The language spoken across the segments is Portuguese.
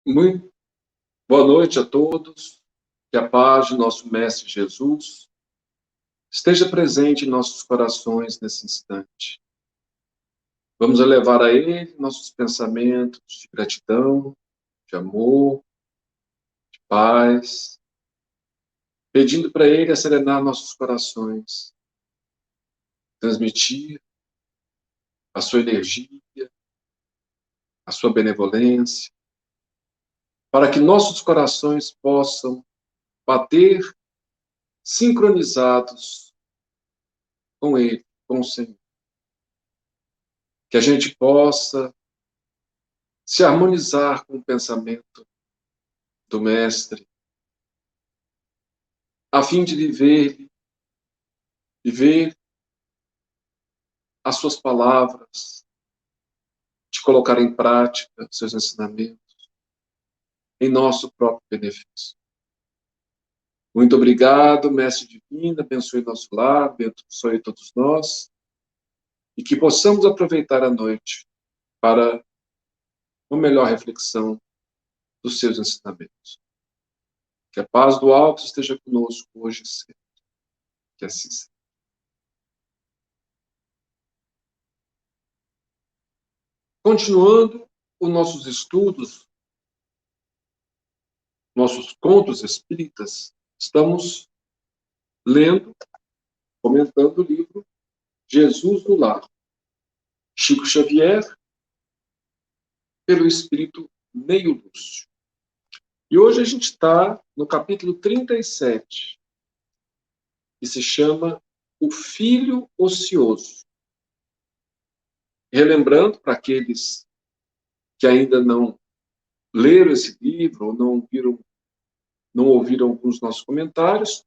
Muito boa noite a todos. Que a paz de nosso Mestre Jesus esteja presente em nossos corações nesse instante. Vamos elevar a Ele nossos pensamentos de gratidão, de amor, de paz, pedindo para Ele a serenar nossos corações, transmitir a sua energia, a sua benevolência, para que nossos corações possam bater sincronizados com Ele, com o Senhor. Que a gente possa se harmonizar com o pensamento do Mestre, a fim de viver as suas palavras, de colocar em prática seus ensinamentos, em nosso próprio benefício. Muito obrigado, Mestre Divino, abençoe nosso lar, abençoe todos nós, e que possamos aproveitar a noite para uma melhor reflexão dos seus ensinamentos. Que a paz do alto esteja conosco hoje e sempre. Que assim seja. Continuando os nossos estudos, nossos contos espíritas, estamos lendo, comentando o livro Jesus no Lar, Chico Xavier, pelo espírito Neio Lúcio. E hoje a gente está no capítulo 37, que se chama O Filho Ocioso. Relembrando, para aqueles que ainda não leram esse livro, ou não ouviram alguns nossos comentários,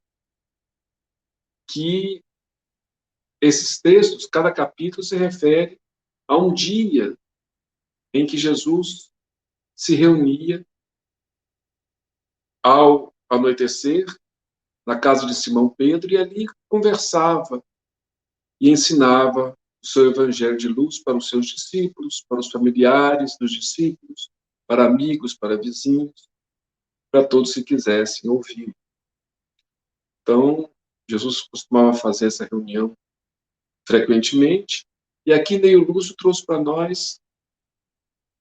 que esses textos, cada capítulo se refere a um dia em que Jesus se reunia ao anoitecer na casa de Simão Pedro e ali conversava e ensinava o seu evangelho de luz para os seus discípulos, para os familiares dos discípulos, para amigos, para vizinhos, para todos que quisessem ouvir. Então, Jesus costumava fazer essa reunião frequentemente, e aqui Neio Lúcio trouxe para nós,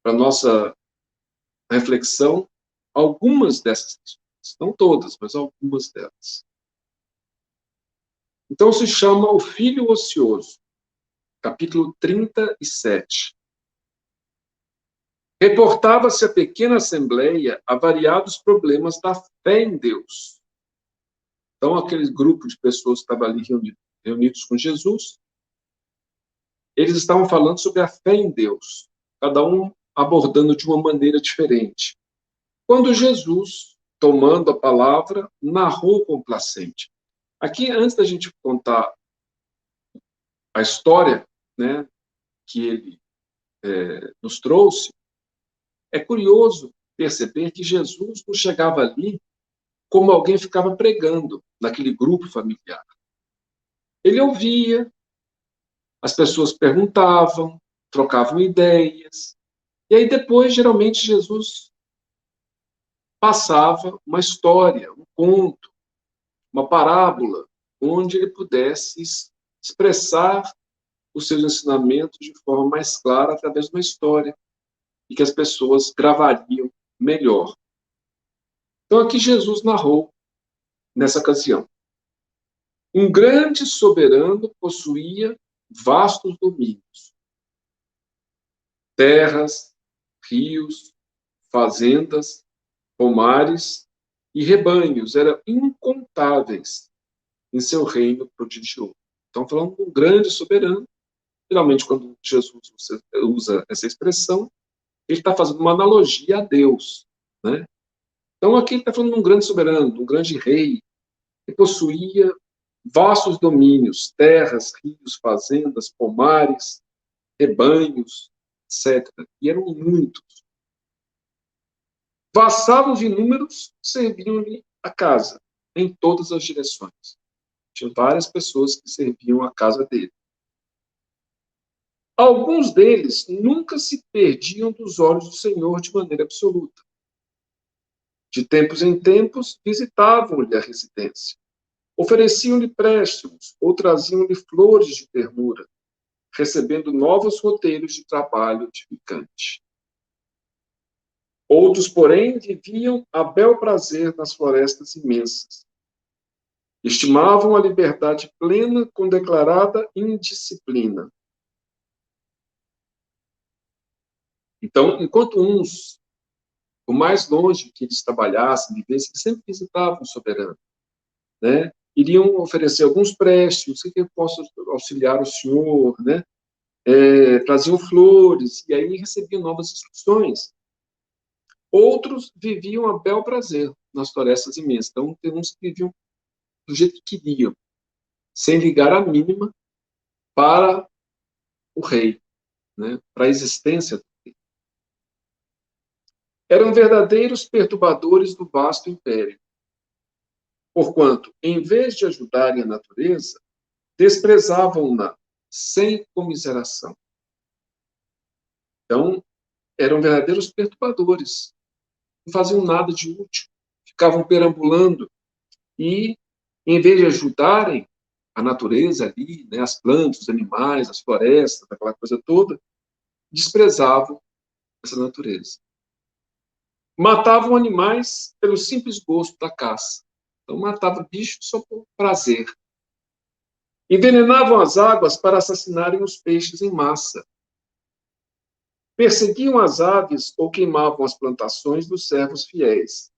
para nossa reflexão, algumas dessas questões, não todas, mas algumas delas. Então se chama O Filho Ocioso, capítulo 37. Reportava-se a pequena assembleia a variados problemas da fé em Deus. Então aquele grupo de pessoas que estava ali reunidos com Jesus, eles estavam falando sobre a fé em Deus, cada um abordando de uma maneira diferente. Quando Jesus, tomando a palavra, narrou complacente. Aqui, antes da gente contar a história, né, que ele nos trouxe, é curioso perceber que Jesus não chegava ali como alguém ficava pregando naquele grupo familiar. Ele ouvia, as pessoas perguntavam, trocavam ideias, e aí depois, geralmente, Jesus passava uma história, um conto, uma parábola, onde ele pudesse expressar os seus ensinamentos de forma mais clara através de uma história e que as pessoas gravariam melhor. Então aqui Jesus narrou nessa ocasião. Um grande soberano possuía vastos domínios, terras, rios, fazendas, pomares e rebanhos eram incontáveis em seu reino prodigioso. Então, falando de um grande soberano, geralmente quando Jesus usa essa expressão, ele está fazendo uma analogia a Deus, né? Então, aqui ele está falando de um grande soberano, de um grande rei, que possuía vastos domínios, terras, rios, fazendas, pomares, rebanhos, etc. E eram muitos. Vassalos inúmeros serviam-lhe a casa, em todas as direções. Tinha várias pessoas que serviam a casa dele. Alguns deles nunca se perdiam dos olhos do Senhor de maneira absoluta. De tempos em tempos, visitavam-lhe a residência. Ofereciam-lhe préstimos ou traziam-lhe flores de ternura, recebendo novos roteiros de trabalho edificante. Outros, porém, viviam a bel prazer nas florestas imensas. Estimavam a liberdade plena com declarada indisciplina. Então, enquanto uns, por mais longe que eles trabalhassem, vivessem, eles sempre visitavam o soberano, né? Iriam oferecer alguns préstimos, o que eu posso auxiliar o senhor, né? Traziam flores, e aí recebiam novas instruções. Outros viviam a bel prazer nas florestas imensas. Então, tem uns que viviam do jeito que queriam, sem ligar a mínima para o rei, né? Para a existência do rei. Eram verdadeiros perturbadores do vasto império. Porquanto, em vez de ajudarem a natureza, desprezavam-na sem comiseração. Então, eram verdadeiros perturbadores. Não faziam nada de útil. Ficavam perambulando e, em vez de ajudarem a natureza ali, né, as plantas, os animais, as florestas, aquela coisa toda, desprezavam essa natureza. Matavam animais pelo simples gosto da caça. Então, matavam bichos só por prazer. Envenenavam as águas para assassinarem os peixes em massa. Perseguiam as aves ou queimavam as plantações dos servos fiéis,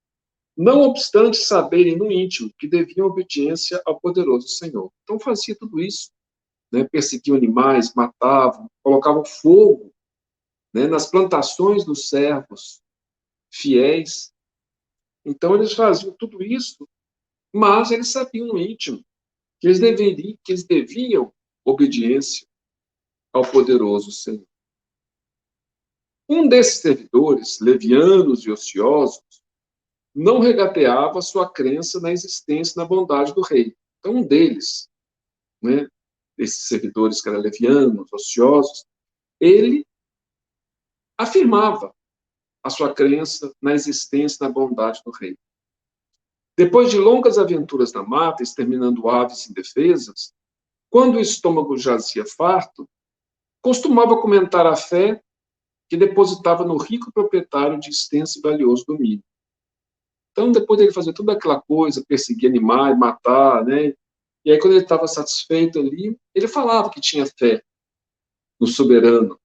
não obstante saberem no íntimo que deviam obediência ao poderoso Senhor. Então fazia tudo isso, né? Perseguiam animais, matavam, colocavam fogo, né, nas plantações dos servos fiéis. Então eles faziam tudo isso, mas eles sabiam no íntimo que eles deviam obediência ao poderoso Senhor. Um desses servidores, levianos e ociosos, não regateava sua crença na existência e na bondade do rei. Então, um deles, né, esses servidores que eram levianos, ociosos, ele afirmava a sua crença na existência e na bondade do rei. Depois de longas aventuras na mata, exterminando aves indefesas, quando o estômago jazia farto, costumava comentar a fé que depositava no rico proprietário de extenso e valioso domínio. Então, depois dele fazer toda aquela coisa, perseguir animais, matar, né? E aí, quando ele estava satisfeito ali, ele falava que tinha fé no soberano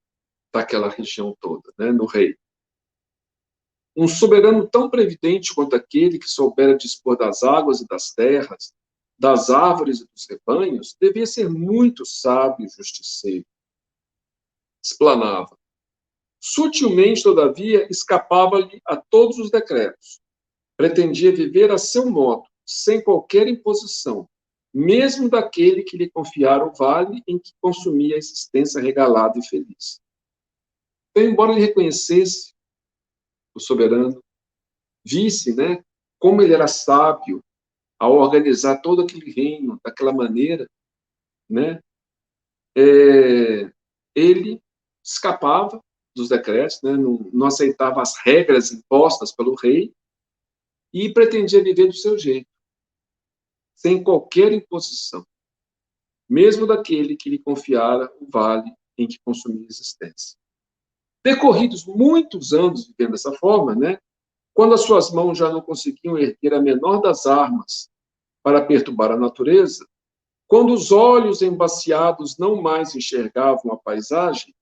daquela região toda, né? No rei. Um soberano tão previdente quanto aquele que soubera dispor das águas e das terras, das árvores e dos rebanhos, devia ser muito sábio e justiceiro. Explanava. Sutilmente, todavia, escapava-lhe a todos os decretos. Pretendia viver a seu modo, sem qualquer imposição, mesmo daquele que lhe confiara o vale em que consumia a existência regalada e feliz. Então, embora ele reconhecesse o soberano, visse, né, como ele era sábio ao organizar todo aquele reino daquela maneira, né, ele escapava dos decretos, né, não aceitava as regras impostas pelo rei e pretendia viver do seu jeito, sem qualquer imposição, mesmo daquele que lhe confiara o vale em que consumia a existência. Decorridos muitos anos vivendo dessa forma, né, quando as suas mãos já não conseguiam erguer a menor das armas para perturbar a natureza, quando os olhos embaciados não mais enxergavam a paisagem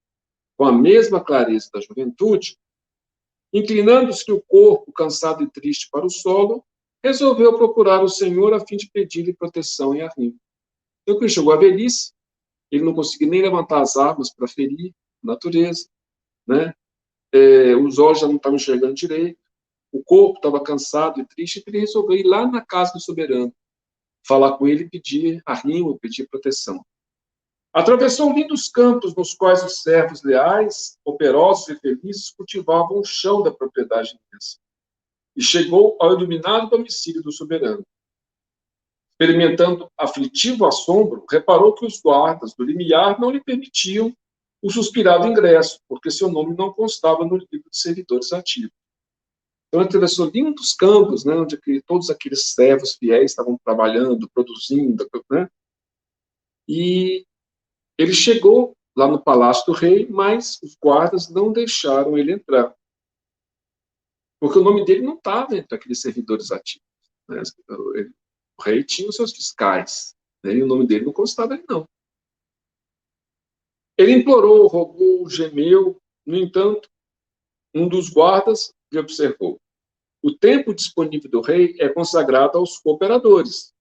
com a mesma clareza da juventude, inclinando-se o corpo cansado e triste para o solo, resolveu procurar o Senhor a fim de pedir-lhe proteção e arrimo. Então, quando chegou à velhice, ele não conseguia nem levantar as armas para ferir a natureza, né? Os olhos já não estavam enxergando direito, o corpo estava cansado e triste, então ele resolveu ir lá na casa do soberano, falar com ele e pedir arrimo, pedir proteção. Atravessou lindos campos nos quais os servos leais, operosos e felizes cultivavam o chão da propriedade imensa. E chegou ao iluminado domicílio do soberano. Experimentando aflitivo assombro, reparou que os guardas do limiar não lhe permitiam o suspirado ingresso, porque seu nome não constava no livro de servidores ativos. Então, ele atravessou lindos campos, né, onde todos aqueles servos fiéis estavam trabalhando, produzindo, né? E ele chegou lá no palácio do rei, mas os guardas não deixaram ele entrar, porque o nome dele não estava entre aqueles servidores ativos, né? O rei tinha os seus fiscais, né, e o nome dele não constava ali, não. Ele implorou, rogou, gemeu. No entanto, um dos guardas lhe observou: o tempo disponível do rei é consagrado aos cooperadores.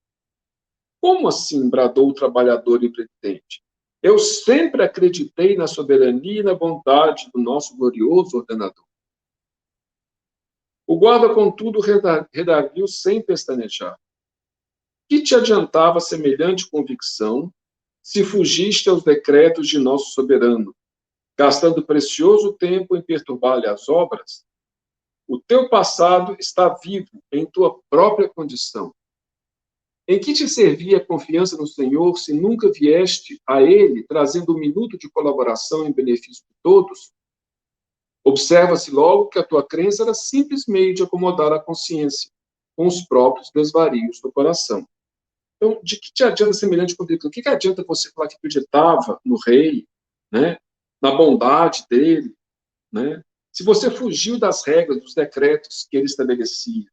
Como assim? Bradou o trabalhador impenitente. Eu sempre acreditei na soberania e na bondade do nosso glorioso ordenador. O guarda, contudo, redarguiu sem pestanejar. Que te adiantava semelhante convicção se fugiste aos decretos de nosso soberano, gastando precioso tempo em perturbar-lhe as obras? O teu passado está vivo em tua própria condição. Em que te servia a confiança no Senhor se nunca vieste a Ele trazendo um minuto de colaboração em benefício de todos? Observa-se logo que a tua crença era simples meio de acomodar a consciência com os próprios desvarios do coração. Então, de que te adianta semelhante convicção? O que adianta você falar que acreditava no rei, né, na bondade dele, né, se você fugiu das regras, dos decretos que ele estabelecia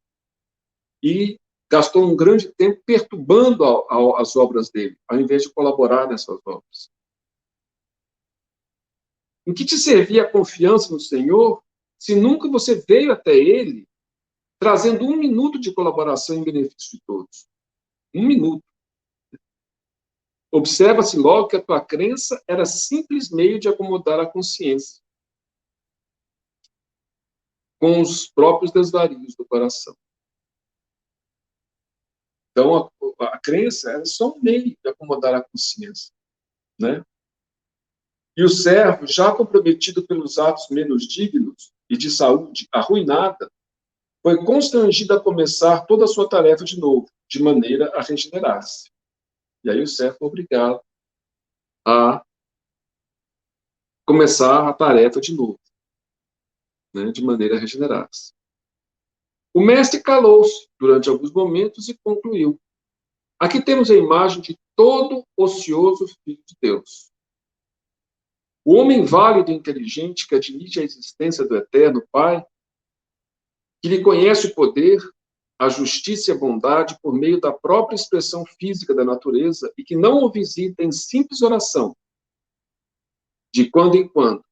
e gastou um grande tempo perturbando as obras dele, ao invés de colaborar nessas obras? Em que te servia a confiança no Senhor se nunca você veio até ele trazendo um minuto de colaboração em benefício de todos? Um minuto. Observa-se logo que a tua crença era simples meio de acomodar a consciência com os próprios desvarios do coração. Então, a crença era só um meio de acomodar a consciência, né? E o servo, já comprometido pelos atos menos dignos e de saúde arruinada, foi constrangido a começar toda a sua tarefa de novo, de maneira a regenerar-se. E aí o servo foi obrigado a começar a tarefa de novo, né, de maneira a regenerar-se. O mestre calou-se durante alguns momentos e concluiu: aqui temos a imagem de todo ocioso filho de Deus. O homem válido e inteligente que admite a existência do eterno Pai, que lhe conhece o poder, a justiça e a bondade por meio da própria expressão física da natureza e que não o visita em simples oração, de quando em quando,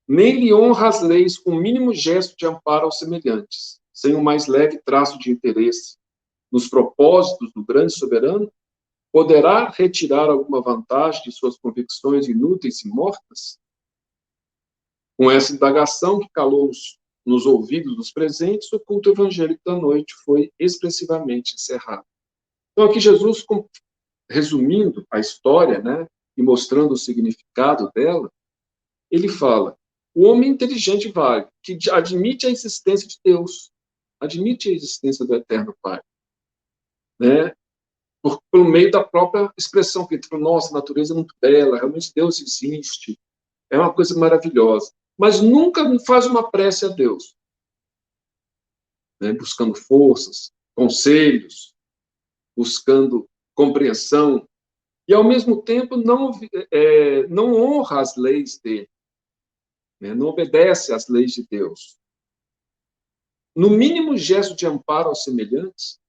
nem lhe honra as leis com o mínimo gesto de amparo aos semelhantes, sem o mais leve traço de interesse nos propósitos do grande soberano, poderá retirar alguma vantagem de suas convicções inúteis e mortas? Com essa indagação que calou nos ouvidos dos presentes, o culto evangélico da noite foi expressivamente encerrado. Então, aqui Jesus, resumindo a história, né, e mostrando o significado dela, ele fala: o homem inteligente vale, que admite a existência de Deus, admite a existência do Eterno Pai, né, por meio da própria expressão que ele falou: nossa, a natureza é muito bela, realmente Deus existe, é uma coisa maravilhosa, mas nunca faz uma prece a Deus, né, buscando forças, conselhos, buscando compreensão, e ao mesmo tempo não honra as leis dele, né, não obedece às leis de Deus. No mínimo gesto de amparo aos semelhantes,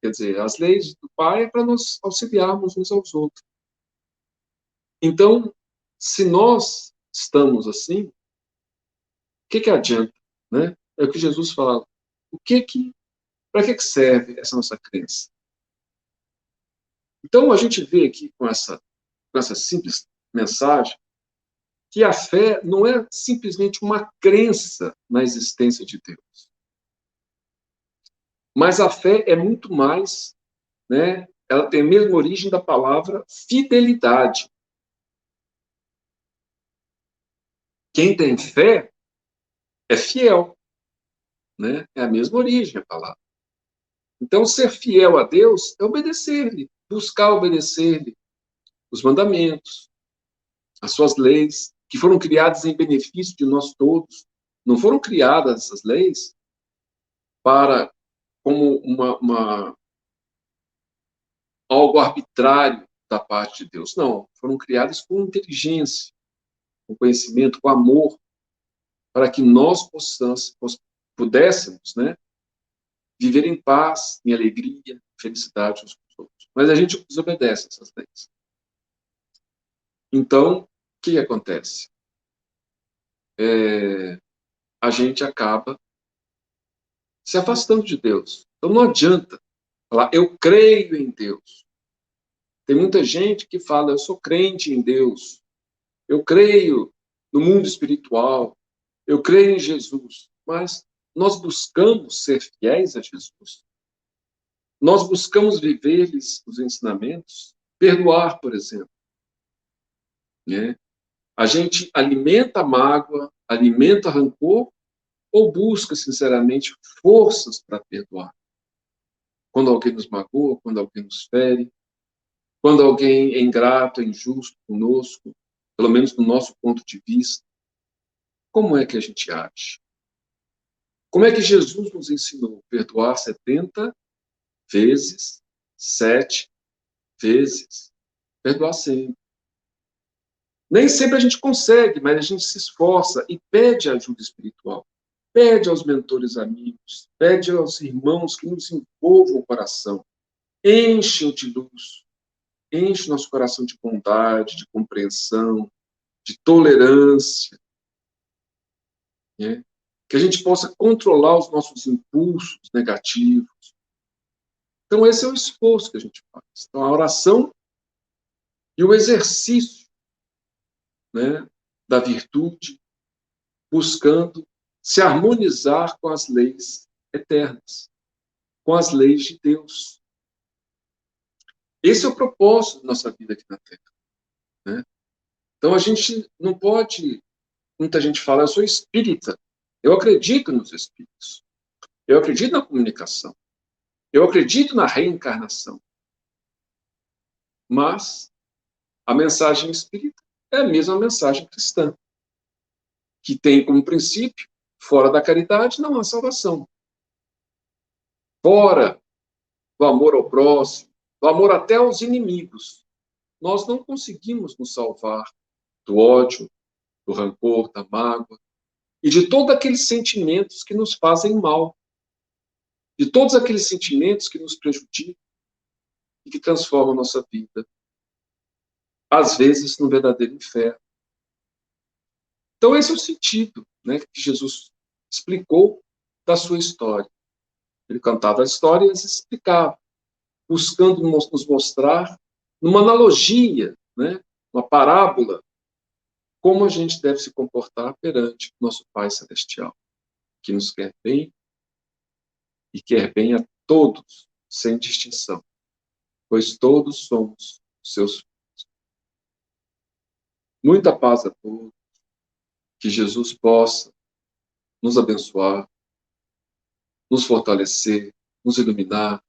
quer dizer, as leis do Pai é para nos auxiliarmos uns aos outros. Então, se nós estamos assim, o que adianta, né? É o que Jesus fala. Para que serve essa nossa crença? Então, a gente vê aqui com essa simples mensagem que a fé não é simplesmente uma crença na existência de Deus. Mas a fé é muito mais, né? Ela tem a mesma origem da palavra fidelidade. Quem tem fé é fiel, né? É a mesma origem a palavra. Então, ser fiel a Deus é obedecer-lhe, buscar obedecer-lhe os mandamentos, as suas leis, que foram criadas em benefício de nós todos. Não foram criadas essas leis como algo arbitrário da parte de Deus. Não, foram criadas com inteligência, com conhecimento, com amor, para que nós pudéssemos, né, viver em paz, em alegria, felicidade uns com os outros. Mas a gente desobedece essas leis. Então, o que acontece? A gente acaba se afastando de Deus. Então, não adianta falar, eu creio em Deus. Tem muita gente que fala, eu sou crente em Deus, eu creio no mundo espiritual, eu creio em Jesus, mas nós buscamos ser fiéis a Jesus. Nós buscamos viver os ensinamentos, perdoar, por exemplo. Né? A gente alimenta a mágoa, alimenta rancor, ou busca, sinceramente, forças para perdoar. Quando alguém nos magoa, quando alguém nos fere, quando alguém é ingrato, é injusto conosco, pelo menos do nosso ponto de vista, como é que a gente age? Como é que Jesus nos ensinou? Perdoar 70 vezes, 7 vezes. Perdoar sempre. Nem sempre a gente consegue, mas a gente se esforça e pede ajuda espiritual. Pede aos mentores amigos, pede aos irmãos que nos envolvam o coração. Enche-o de luz. Enche nosso coração de bondade, de compreensão, de tolerância. Né? Que a gente possa controlar os nossos impulsos negativos. Então, esse é o esforço que a gente faz. Então, a oração e o exercício, né, da virtude, buscando se harmonizar com as leis eternas, com as leis de Deus. Esse é o propósito da nossa vida aqui na Terra. Né? Então, a gente não pode... Muita gente fala, eu sou espírita. Eu acredito nos espíritos. Eu acredito na comunicação. Eu acredito na reencarnação. Mas a mensagem espírita é a mesma mensagem cristã, que tem como princípio, fora da caridade não há salvação. Fora do amor ao próximo, do amor até aos inimigos, nós não conseguimos nos salvar do ódio, do rancor, da mágoa e de todos aqueles sentimentos que nos fazem mal, de todos aqueles sentimentos que nos prejudicam e que transformam a nossa vida, às vezes, num verdadeiro inferno. Então, esse é o sentido, né, que Jesus explicou da sua história. Ele cantava as histórias e explicava, buscando nos mostrar, numa analogia, né, uma parábola, como a gente deve se comportar perante o nosso Pai Celestial, que nos quer bem e quer bem a todos, sem distinção, pois todos somos seus filhos. Muita paz a todos, que Jesus possa nos abençoar, nos fortalecer, nos iluminar.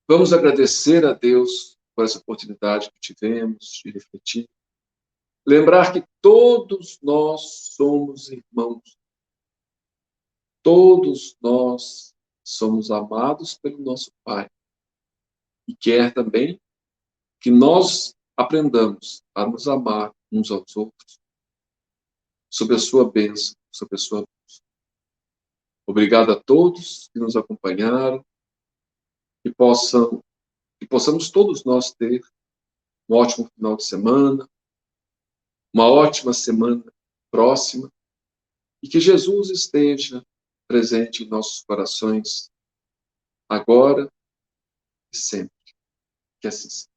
Vamos agradecer a Deus por essa oportunidade que tivemos de refletir. Lembrar que todos nós somos irmãos. Todos nós somos amados pelo nosso Pai. E quer também que nós aprendamos a nos amar uns aos outros, sob a sua bênção, sob a sua luz. Obrigado a todos que nos acompanharam e possamos todos nós ter um ótimo final de semana, uma ótima semana próxima, e que Jesus esteja presente em nossos corações, agora e sempre. Que assim seja.